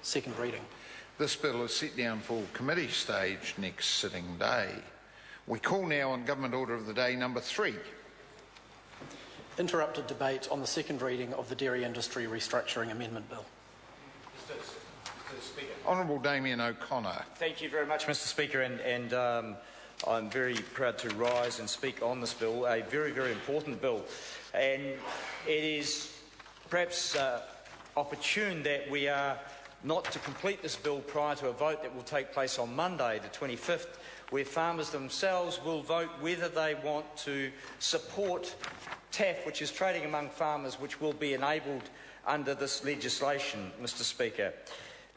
second reading. This bill is set down for committee stage next sitting day. We call now on Government Order of the Day number 3. Interrupted debate on the second reading of the Dairy Industry Restructuring Amendment Bill. Mr. Speaker. Honourable Damien O'Connor. Thank you very much, Mr. Speaker, and I'm very proud to rise and speak on this bill, a very, very important bill. And it is perhaps opportune that we are not to complete this bill prior to a vote that will take place on Monday, the 25th, where farmers themselves will vote whether they want to support TAF, which is trading among farmers, which will be enabled under this legislation, Mr. Speaker.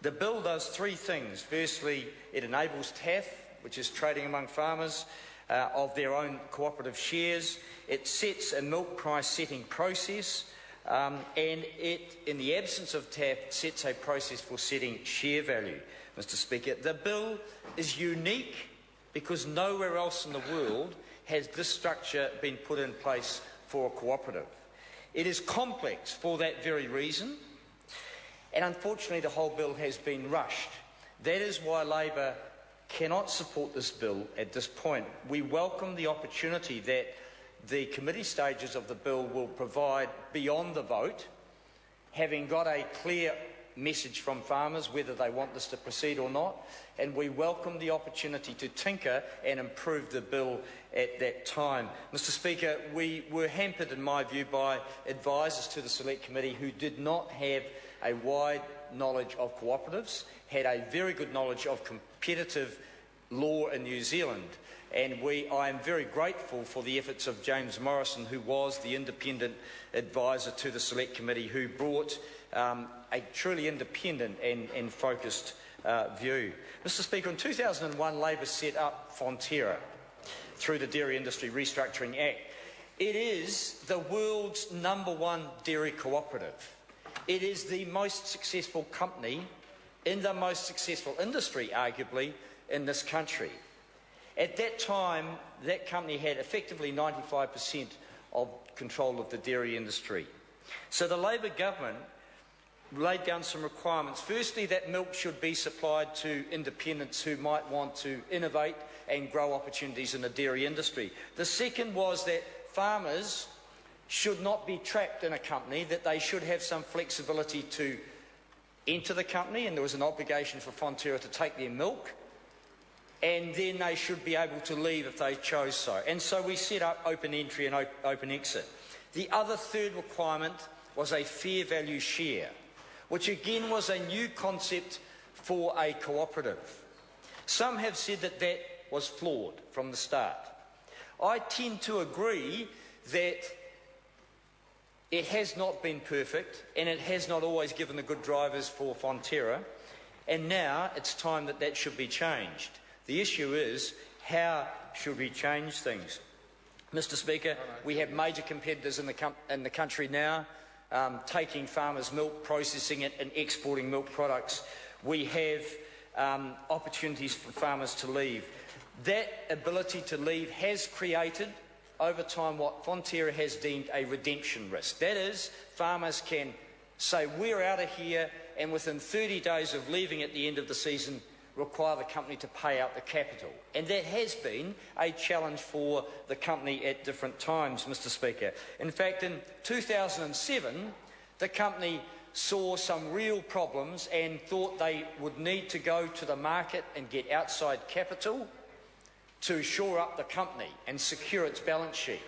The bill does 3 things. Firstly, it enables TAF, which is trading among farmers, of their own cooperative shares. It sets a milk price setting process, and it, in the absence of TAF, sets a process for setting share value, Mr. Speaker. The bill is unique because nowhere else in the world has this structure been put in place for a cooperative. It is complex for that very reason, and unfortunately the whole bill has been rushed. That is why Labor cannot support this bill at this point. We welcome the opportunity that the committee stages of the bill will provide beyond the vote, having got a clear message from farmers whether they want this to proceed or not, and we welcome the opportunity to tinker and improve the bill at that time. Mr. Speaker, we were hampered, in my view, by advisers to the Select Committee who did not have a wide knowledge of cooperatives, had a very good knowledge of competitive law in New Zealand, and I am very grateful for the efforts of James Morrison, who was the independent adviser to the Select Committee, who brought a truly independent and focused view. Mr. Speaker, in 2001, Labor set up Fonterra through the Dairy Industry Restructuring Act. It is the world's #1 dairy cooperative. It is the most successful company in the most successful industry, arguably, in this country. At that time, that company had effectively 95% of control of the dairy industry. So the Labor government laid down some requirements. Firstly, that milk should be supplied to independents who might want to innovate and grow opportunities in the dairy industry. The second was that farmers should not be trapped in a company, that they should have some flexibility to enter the company, and there was an obligation for Fonterra to take their milk, and then they should be able to leave if they chose so. And so we set up open entry and open exit. The other third requirement was a fair value share, which again was a new concept for a cooperative. Some have said that that was flawed from the start. I tend to agree that it has not been perfect, and it has not always given the good drivers for Fonterra, and now it's time that that should be changed. The issue is, how should we change things? Mr. Speaker, we have major competitors in the country now, taking farmers' milk, processing it and exporting milk products. We have opportunities for farmers to leave. That ability to leave has created, over time, what Fonterra has deemed a redemption risk. That is, farmers can say, we're out of here, and within 30 days of leaving at the end of the season, require the company to pay out the capital. And that has been a challenge for the company at different times, Mr. Speaker. In fact, in 2007, the company saw some real problems and thought they would need to go to the market and get outside capital to shore up the company and secure its balance sheet.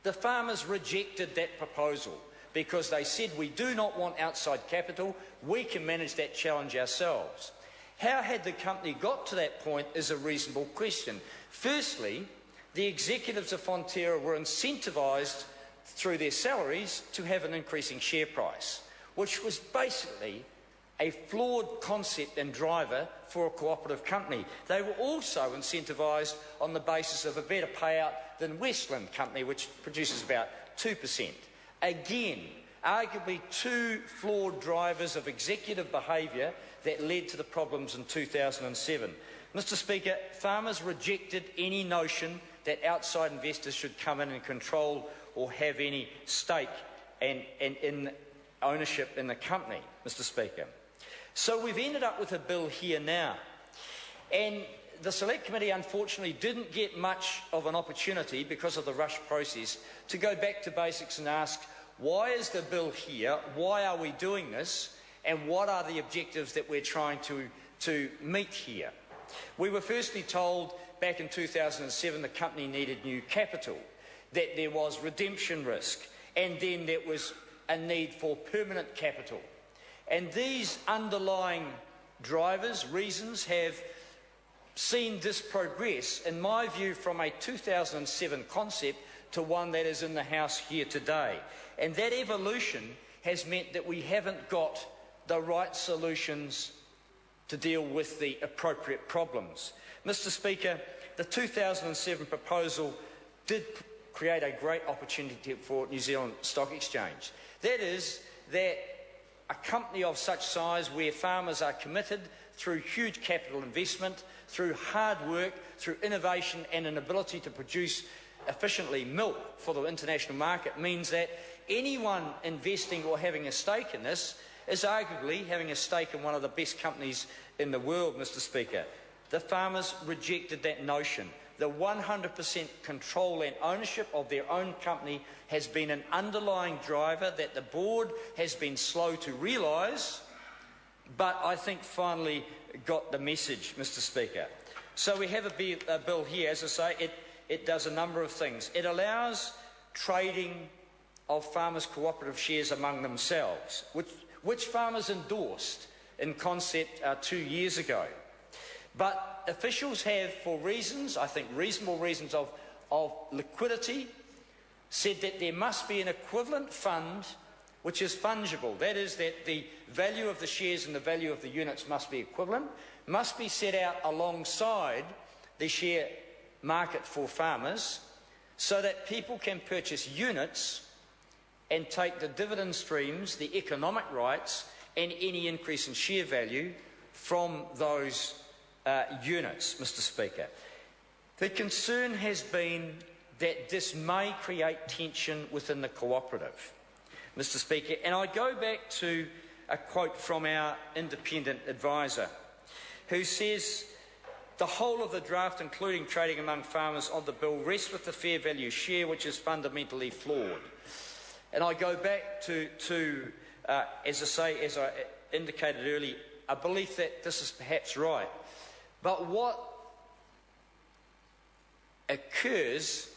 The farmers rejected that proposal because they said, we do not want outside capital, we can manage that challenge ourselves. How had the company got to that point is a reasonable question. Firstly, the executives of Fonterra were incentivised through their salaries to have an increasing share price, which was basically a flawed concept and driver for a cooperative company. They were also incentivised on the basis of a better payout than Westland Company, which produces about 2%. Again, arguably 2 flawed drivers of executive behaviour that led to the problems in 2007. Mr. Speaker, farmers rejected any notion that outside investors should come in and control or have any stake and in ownership in the company, Mr. Speaker. So we've ended up with a bill here now. And the Select Committee unfortunately didn't get much of an opportunity because of the rush process to go back to basics and ask, why is the bill here? Why are we doing this? And what are the objectives that we're trying to meet here? We were firstly told back in 2007 the company needed new capital, that there was redemption risk, and then there was a need for permanent capital. And these underlying drivers, reasons, have seen this progress, in my view, from a 2007 concept to one that is in the House here today. And that evolution has meant that we haven't got the right solutions to deal with the appropriate problems. Mr. Speaker, the 2007 proposal did create a great opportunity for New Zealand Stock Exchange. That is, that a company of such size where farmers are committed through huge capital investment, through hard work, through innovation and an ability to produce efficiently milk for the international market, means that anyone investing or having a stake in this is arguably having a stake in one of the best companies in the world, Mr. Speaker. The farmers rejected that notion. The 100% control and ownership of their own company has been an underlying driver that the board has been slow to realise, but I think finally got the message, Mr. Speaker. So we have a bill here, as I say, it does a number of things. It allows trading of farmers' cooperative shares among themselves, which farmers endorsed in concept 2 years ago. But officials have, for reasons, I think reasonable reasons of liquidity, said that there must be an equivalent fund which is fungible. That is, that the value of the shares and the value of the units must be equivalent, must be set out alongside the share market for farmers, so that people can purchase units and take the dividend streams, the economic rights, and any increase in share value from those units, Mr. Speaker. The concern has been that this may create tension within the cooperative, Mr. Speaker. And I go back to a quote from our independent advisor, who says, the whole of the draft, including trading among farmers of the bill, rests with the fair value share, which is fundamentally flawed. And I go back to as I indicated earlier, a belief that this is perhaps right. But what occurs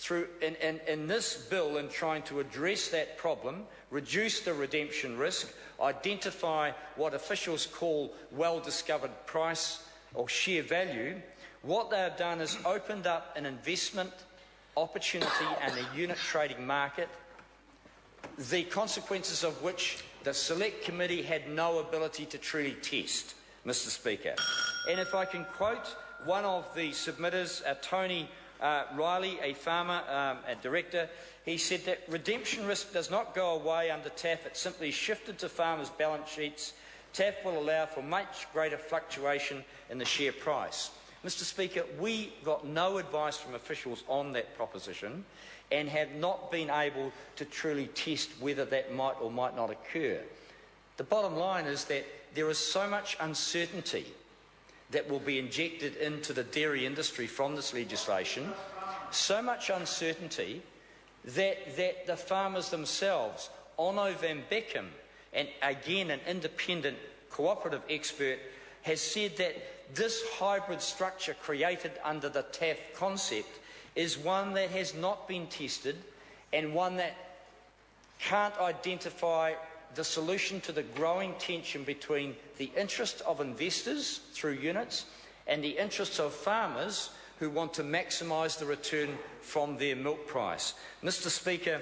in this bill in trying to address that problem, reduce the redemption risk, identify what officials call well-discovered price or share value, what they have done is opened up an investment opportunity and a unit trading market, the consequences of which the Select Committee had no ability to truly test, Mr. Speaker. And if I can quote one of the submitters, Tony Riley, a farmer, a director, he said that redemption risk does not go away under TAF, it simply shifted to farmers' balance sheets. TAF will allow for much greater fluctuation in the share price. Mr. Speaker, we got no advice from officials on that proposition and have not been able to truly test whether that might or might not occur. The bottom line is that there is so much uncertainty that will be injected into the dairy industry from this legislation, so much uncertainty that the farmers themselves, Onno van Beckham, and again an independent cooperative expert, has said that this hybrid structure created under the TAF concept is one that has not been tested and one that can't identify the solution to the growing tension between the interest of investors through units and the interests of farmers who want to maximise the return from their milk price. Mr. Speaker,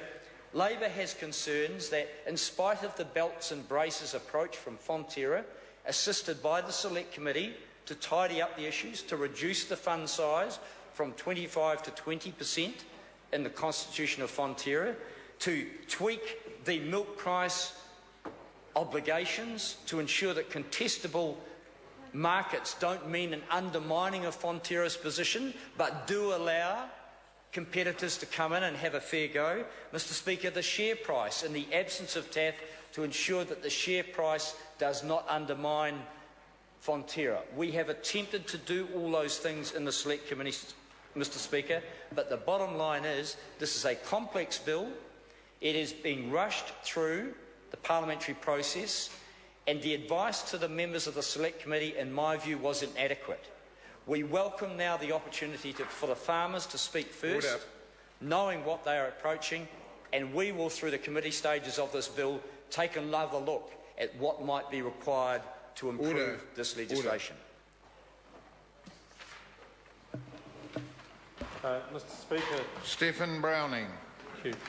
Labor has concerns that in spite of the belts and braces approach from Fonterra, assisted by the Select Committee to tidy up the issues, to reduce the fund size from 25 to 20% in the constitution of Fonterra, to tweak the milk price obligations to ensure that contestable markets don't mean an undermining of Fonterra's position, but do allow competitors to come in and have a fair go. Mr. Speaker, the share price, in the absence of TAF, to ensure that the share price does not undermine Fonterra. We have attempted to do all those things in the Select Committee, Mr Speaker, but the bottom line is this is a complex bill. It is being rushed through the parliamentary process, and the advice to the members of the Select Committee, in my view, was inadequate. We welcome now the opportunity for the farmers to speak first, knowing what they are approaching, and we will, through the committee stages of this bill, take another look at what might be required to improve this legislation. Mr Speaker. Stephen Browning. Thank you.